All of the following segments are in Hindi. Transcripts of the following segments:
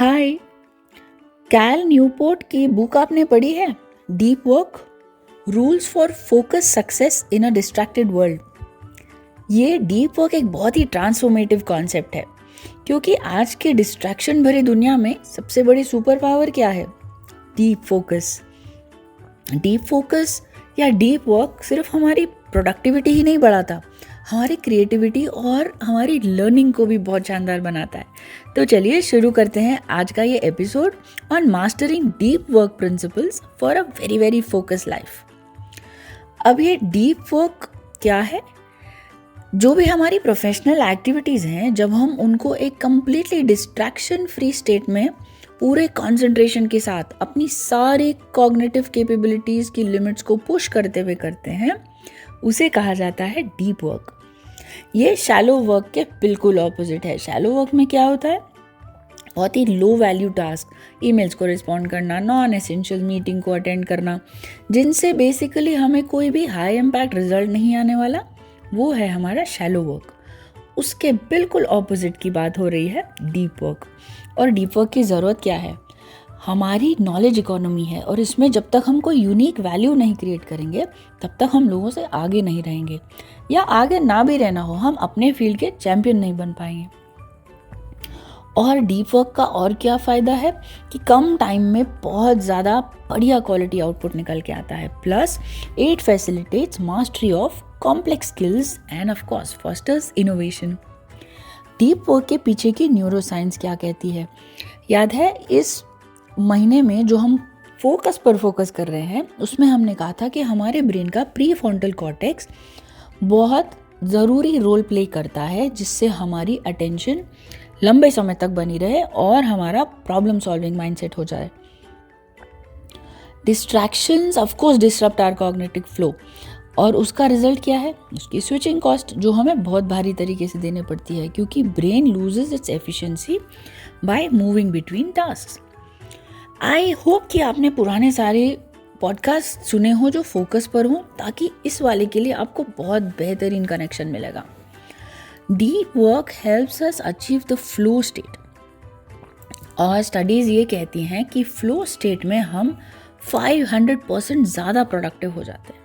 हाय। कैल न्यूपोर्ट की बुक आपने पढ़ी है? Deep work, rules for focus success in a distracted world. ये डीप वर्क एक बहुत ही ट्रांसफॉर्मेटिव कॉन्सेप्ट है, क्योंकि आज के डिस्ट्रैक्शन भरी दुनिया में सबसे बड़ी सुपर पावर क्या है? Deep focus. डीप फोकस या डीप वर्क सिर्फ हमारी प्रोडक्टिविटी ही नहीं बढ़ाता, हमारी क्रिएटिविटी और हमारी लर्निंग को भी बहुत शानदार बनाता है। तो चलिए शुरू करते हैं आज का ये episode on mastering deep work principles for a very very focus life. अब ये डीप वर्क क्या है? जो भी हमारी प्रोफेशनल एक्टिविटीज़ हैं, जब हम उनको एक कंप्लीटली डिस्ट्रैक्शन फ्री स्टेट में पूरे कंसंट्रेशन के साथ अपनी सारी कॉग्निटिव कैपेबिलिटीज़ की लिमिट्स को पुश करते हुए करते हैं, उसे कहा जाता है डीप वर्क। ये शैलो वर्क के बिल्कुल ऑपोजिट है। शैलो वर्क में क्या होता है? बहुत ही लो वैल्यू टास्क, ईमेल्स को रिस्पॉन्ड करना, नॉन एसेंशियल मीटिंग को अटेंड करना, जिनसे बेसिकली हमें कोई भी हाई इम्पैक्ट रिजल्ट नहीं आने वाला, वो है हमारा शैलो वर्क। उसके बिल्कुल ऑपोजिट की बात हो रही है डीप वर्क। और डीप वर्क की ज़रूरत क्या है? हमारी नॉलेज इकोनॉमी है, और इसमें जब तक हम कोई यूनिक वैल्यू नहीं क्रिएट करेंगे तब तक हम लोगों से आगे नहीं रहेंगे, या आगे ना भी रहना हो हम अपने फील्ड के चैंपियन नहीं बन पाएंगे। और डीप वर्क का और क्या फ़ायदा है कि कम टाइम में बहुत ज़्यादा बढ़िया क्वालिटी आउटपुट निकल के आता है। Plus it facilitates mastery of complex skills end of course fosters innovation. Deep work के पीछे की न्यूरोसाइंस क्या कहती है? याद है इस महीने में जो हम फोकस पर फोकस कर रहे हैं, उसमें हमने कहा था कि हमारे ब्रेन का प्री फ्रंटल कॉर्टेक्स बहुत ज़रूरी रोल प्ले करता है, जिससे हमारी अटेंशन लंबे समय तक बनी रहे और हमारा प्रॉब्लम सॉल्विंग माइंडसेट हो जाए। Distractions of course disrupt our cognitive flow, और उसका रिजल्ट क्या है? उसकी स्विचिंग कॉस्ट, जो हमें बहुत भारी तरीके से देनी पड़ती है, क्योंकि brain loses its efficiency by moving between tasks. I hope कि आपने पुराने सारे पॉडकास्ट सुने हो जो फोकस पर हो, ताकि इस वाले के लिए आपको बहुत बेहतरीन कनेक्शन मिलेगा। Deep work helps us achieve the flow state, और स्टडीज़ ये कहती हैं कि फ्लो स्टेट में हम 500% ज़्यादा प्रोडक्टिव हो जाते हैं।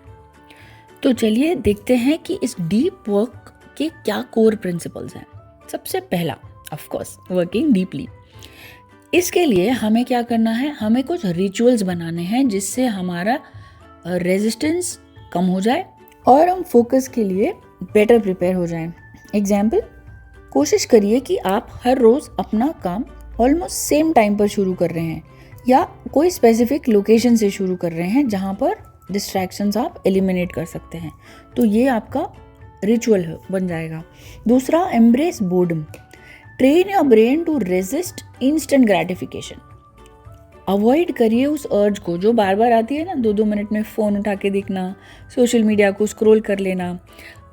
तो चलिए देखते हैं कि इस डीप वर्क के क्या कोर प्रिंसिपल्स हैं। सबसे पहला, ऑफ कोर्स, वर्किंग डीपली। इसके लिए हमें क्या करना है? हमें कुछ रिचुअल्स बनाने हैं जिससे हमारा रेजिस्टेंस कम हो जाए और हम फोकस के लिए बेटर प्रिपेयर हो जाएं। एग्जाम्पल, कोशिश करिए कि आप हर रोज़ अपना काम ऑलमोस्ट सेम टाइम पर शुरू कर रहे हैं, या कोई स्पेसिफिक लोकेशन से शुरू कर रहे हैं जहाँ पर डिस्ट्रैक्शंस आप एलिमिनेट कर सकते हैं। तो ये आपका रिचुअल बन जाएगा। दूसरा, embrace boredom. Train your brain to resist instant gratification. Avoid करिए उस अर्ज को जो बार बार आती है ना, 2-2 मिनट में फ़ोन उठा के देखना, सोशल मीडिया को स्क्रॉल कर लेना।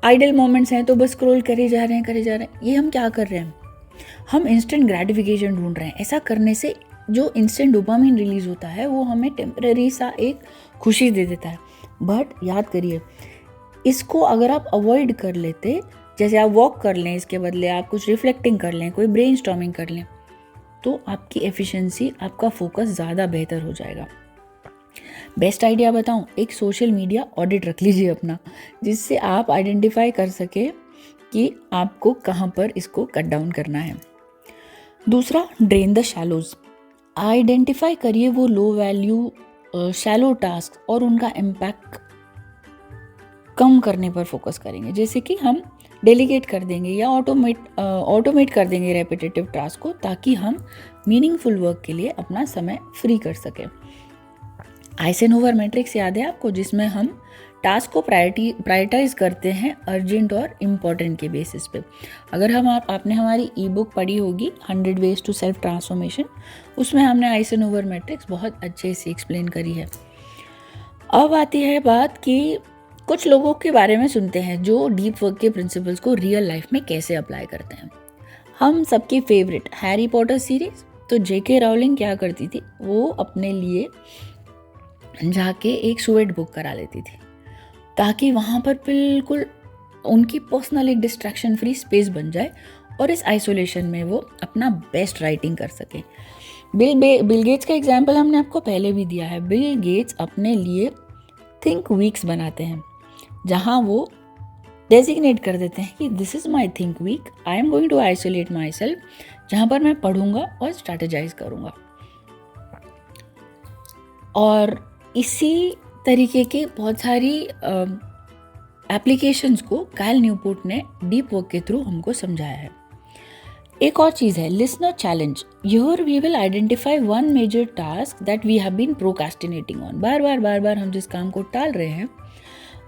आइडल मोमेंट्स हैं तो बस स्क्रॉल करे जा रहे हैं। ये हम क्या कर रहे हैं? हम इंस्टेंट ग्रेटिफिकेशन ढूंढ रहे हैं। ऐसा करने से जो इंस्टेंट डोपामिन रिलीज होता है वो हमें टेम्पररी सा एक खुशी दे देता है। बट याद करिए, इसको अगर आप अवॉइड कर लेते, जैसे आप वॉक कर लें, इसके बदले आप कुछ रिफ्लेक्टिंग कर लें, कोई ब्रेनस्टॉर्मिंग कर लें, तो आपकी एफिशिएंसी, आपका फोकस ज़्यादा बेहतर हो जाएगा। बेस्ट आइडिया बताऊं? एक सोशल मीडिया ऑडिट रख लीजिए अपना, जिससे आप आइडेंटिफाई कर सके कि आपको कहाँ पर इसको कट डाउन करना है। दूसरा, ड्रेन द शैलोज। आइडेंटिफाई करिए वो लो वैल्यू शैलो टास्क और उनका इम्पैक्ट कम करने पर फोकस करेंगे। जैसे कि हम डेलीगेट कर देंगे या ऑटोमेट कर देंगे रेपिटेटिव टास्क को, ताकि हम मीनिंगफुल वर्क के लिए अपना समय फ्री कर सकें। आइजनहोवर मैट्रिक्स याद है आपको, जिसमें हम टास्क को प्रायोरिटाइज करते हैं अर्जेंट और इम्पॉर्टेंट के बेसिस पे। अगर आपने हमारी ई बुक पढ़ी होगी 100 वेज टू सेल्फ ट्रांसफॉर्मेशन, उसमें हमने आइजनहोवर मैट्रिक्स बहुत अच्छे से एक्सप्लेन करी है। अब आती है बात कि कुछ लोगों के बारे में सुनते हैं जो डीप वर्क के प्रिंसिपल्स को रियल लाइफ में कैसे अप्लाई करते हैं। हम सबकी फेवरेट हैरी पॉटर सीरीज, तो जेके राउलिंग क्या करती थी? वो अपने लिए जाके एक सुएट बुक करा लेती थी, ताकि वहाँ पर बिल्कुल उनकी पर्सनल एक डिस्ट्रैक्शन फ्री स्पेस बन जाए और इस आइसोलेशन में वो अपना बेस्ट राइटिंग कर सके। बिल गेट्स का एग्जाम्पल हमने आपको पहले भी दिया है। बिल गेट्स अपने लिए थिंक वीक्स बनाते हैं, जहाँ वो डेजिग्नेट कर देते हैं कि this is my think week, I am going to isolate myself, जहाँ पर मैं पढ़ूंगा और स्ट्रैटेजाइज करूँगा। और इसी तरीके की बहुत सारी एप्लीकेशंस को कायल न्यूपोर्ट ने डीप वर्क के थ्रू हमको समझाया है। एक और चीज़ है listener challenge. Here we will identify one major task that we have been procrastinating on. बार बार हम जिस काम को टाल रहे हैं,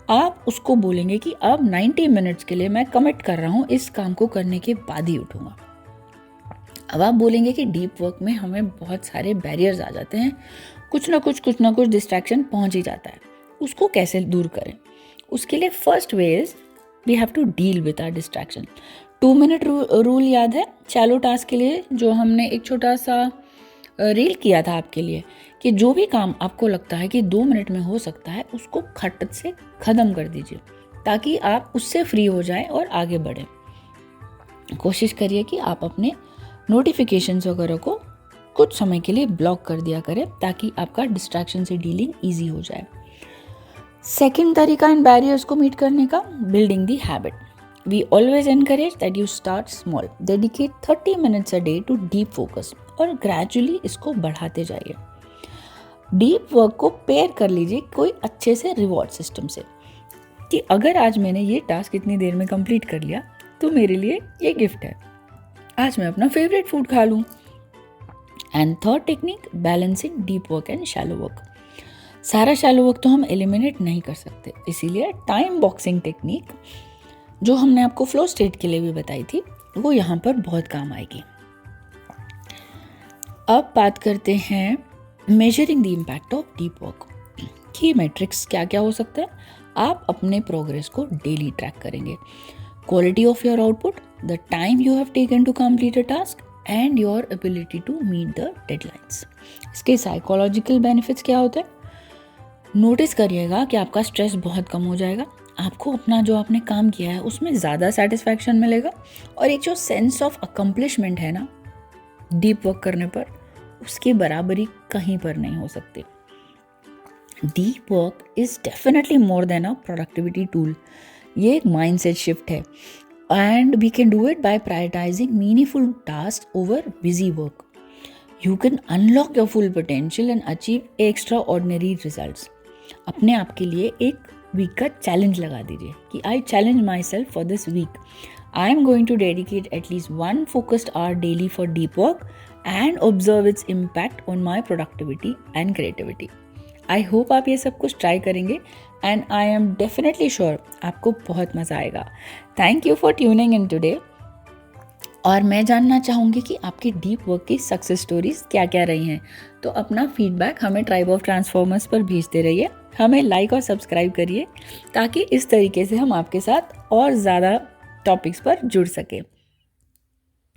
आप उसको बोलेंगे कि अब 90 मिनट्स के लिए मैं कमिट कर रहा हूँ, इस काम को करने के बाद ही उठूँगा। अब आप बोलेंगे कि डीप वर्क में हमें बहुत सारे बैरियर्स आ जाते हैं, कुछ ना कुछ डिस्ट्रैक्शन पहुँच ही जाता है, उसको कैसे दूर करें? उसके लिए first way is we have to deal with our distraction. 2 minute rule याद है शैलो टास्क के लिए, जो हमने एक छोटा सा रील किया था आपके लिए, कि जो भी काम आपको लगता है कि 2 मिनट में हो सकता है, उसको खट से ख़त्म कर दीजिए ताकि आप उससे फ्री हो जाएं और आगे बढ़ें। कोशिश करिए कि आप अपने नोटिफिकेशंस वगैरह को कुछ समय के लिए ब्लॉक कर दिया करें ताकि आपका डिस्ट्रैक्शन से डीलिंग ईजी हो जाए। सेकेंड तरीका इन बैरियर्स को मीट करने का, building the habit. We always encourage that you start small, dedicate 30 minutes a day to deep focus और ग्रेजुअली इसको बढ़ाते जाइए। डीप वर्क को पेयर कर लीजिए कोई अच्छे से रिवॉर्ड सिस्टम से, कि अगर आज मैंने ये टास्क इतनी देर में कंप्लीट कर लिया तो मेरे लिए ये गिफ्ट है, आज मैं अपना फेवरेट फूड खा लूँ। And third technique, balancing deep work and shallow work. सारा शैलो वर्क तो हम एलिमिनेट नहीं कर सकते, इसीलिए टाइम बॉक्सिंग टेक्निक जो हमने आपको फ्लो स्टेट के लिए भी बताई थी, वो यहाँ पर बहुत काम आएगी। अब बात करते हैं measuring the impact of deep work. Key metrics क्या क्या हो सकता है? आप अपने प्रोग्रेस को डेली ट्रैक करेंगे, quality of your output, the time you have taken to complete a task and your ability to meet the deadlines. इसके साइकोलॉजिकल बेनिफिट्स क्या होते हैं? नोटिस करिएगा कि आपका स्ट्रेस बहुत कम हो जाएगा, आपको अपना जो आपने काम किया है उसमें ज़्यादा सेटिस्फैक्शन मिलेगा, और एक जो सेंस ऑफ अकम्पलिशमेंट है ना डीप वर्क करने पर, उसकी बराबरी कहीं पर नहीं हो सकती। Deep work is definitely more than a productivity tool. ये एक माइंडसेट शिफ्ट है, and we can do it by prioritising meaningful task over busy work. You can unlock your full potential and achieve extraordinary results. अपने आप के लिए एक वीक का चैलेंज लगा दीजिए कि I challenge myself for this week. I am going to dedicate at least 1 focused hour daily for deep work and observe its impact on my productivity and creativity. I hope आप ये सब कुछ ट्राई करेंगे and I am definitely sure आपको बहुत मज़ा आएगा. Thank you for tuning in today. और मैं जानना चाहूँगी कि आपकी डीप वर्क की सक्सेस स्टोरीज क्या क्या रही हैं, तो अपना फीडबैक हमें ट्राइब ऑफ ट्रांसफॉर्मर्स पर भेजते रहिए, हमें लाइक और सब्सक्राइब करिए ताकि इस तरीके से हम आपके साथ और ज़्यादा टॉपिक्स पर जुड़ सकें।